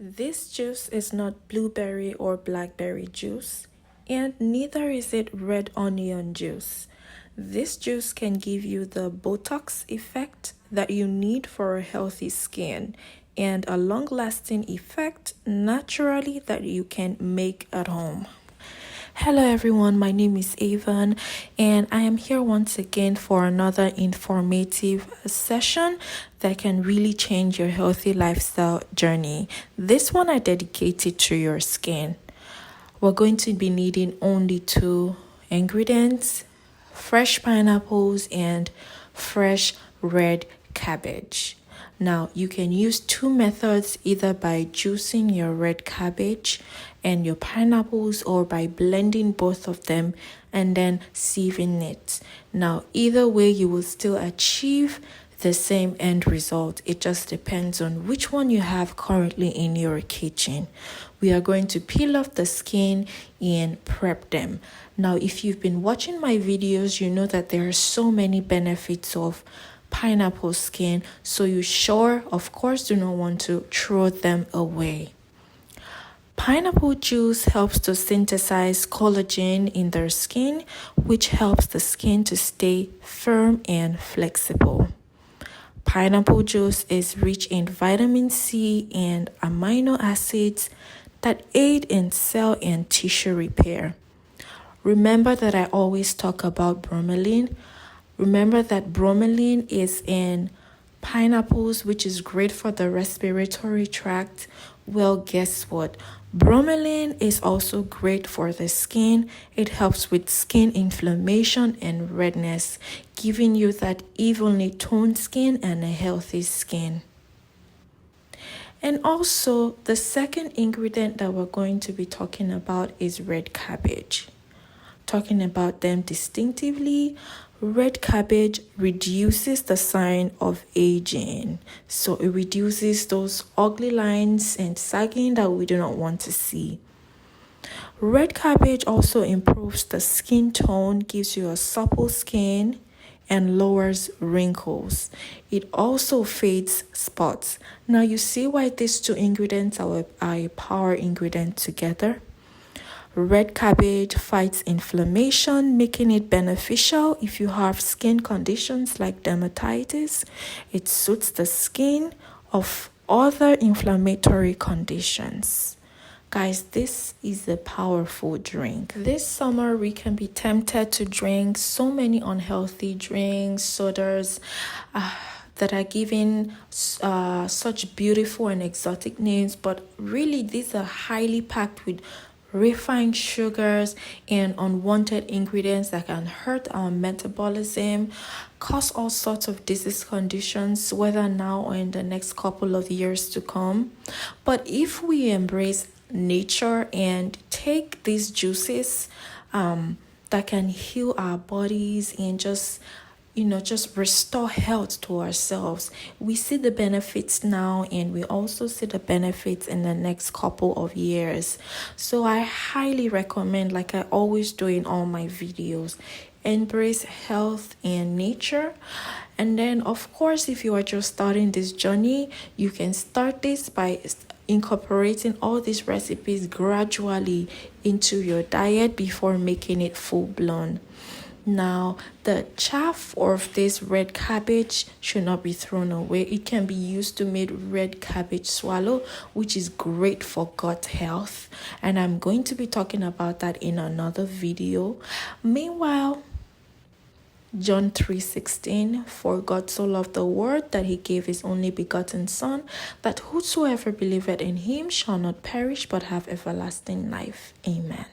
This juice is not blueberry or blackberry juice, and neither is it red onion juice. This juice can give you the Botox effect that you need for a healthy skin and a long-lasting effect naturally that you can make at home. Hello everyone, my name is Avon and I am here once again for another informative session that can really change your healthy lifestyle journey. This one I dedicated to your skin. We're going to be needing only 2 ingredients: fresh pineapples and fresh red cabbage. Now, you can use 2 methods, either by juicing your red cabbage and your pineapples or by blending both of them and then sieving it. Now, either way, you will still achieve the same end result. It just depends on which one you have currently in your kitchen. We are going to peel off the skin and prep them. Now, if you've been watching my videos, you know that there are so many benefits of pineapple skin, so you sure of course do not want to throw them away. Pineapple juice helps to synthesize collagen in their skin, which helps the skin to stay firm and flexible. Pineapple juice is rich in vitamin C and amino acids that aid in cell and tissue repair. Remember that I always talk about bromelain. Remember that bromelain is in pineapples, which is great for the respiratory tract. Well, guess what? Bromelain is also great for the skin. It helps with skin inflammation and redness, giving you that evenly toned skin and a healthy skin. And also, the second ingredient that we're going to be talking about is red cabbage. Talking about them distinctively, red cabbage reduces the sign of aging. So it reduces those ugly lines and sagging that we do not want to see. Red cabbage also improves the skin tone, gives you a supple skin, and lowers wrinkles. It also fades spots. Now you see why these 2 ingredients are a power ingredient together. Red cabbage fights inflammation, making it beneficial if you have skin conditions like dermatitis. It suits the skin of other inflammatory conditions. Guys, this is a powerful drink. This summer, we can be tempted to drink so many unhealthy drinks, sodas, that are given such beautiful and exotic names, but really these are highly packed with refined sugars and unwanted ingredients that can hurt our metabolism, cause all sorts of disease conditions, whether now or in the next couple of years to come. But if we embrace nature and take these juices that can heal our bodies and just restore health to ourselves, we see the benefits now, and we also see the benefits in the next couple of years. So I highly recommend, like I always do in all my videos, embrace health and nature. And then of course, if you are just starting this journey, you can start this by incorporating all these recipes gradually into your diet before making it full-blown. Now, the chaff of this red cabbage should not be thrown away. It can be used to make red cabbage swallow, which is great for gut health. And I'm going to be talking about that in another video. Meanwhile, John 3:16, for God so loved the world that he gave his only begotten Son, that whosoever believeth in him shall not perish but have everlasting life. Amen.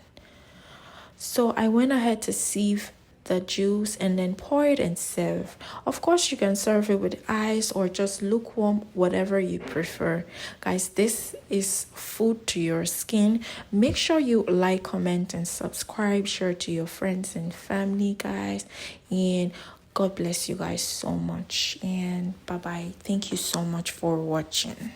So I went ahead to sieve the juice and then pour it and serve. Of course, you can serve it with ice or just lukewarm, whatever you prefer. Guys, this is food to your skin. Make sure you like, comment, and subscribe. Share to your friends and family, guys. And God bless you guys so much. And bye-bye. Thank you so much for watching.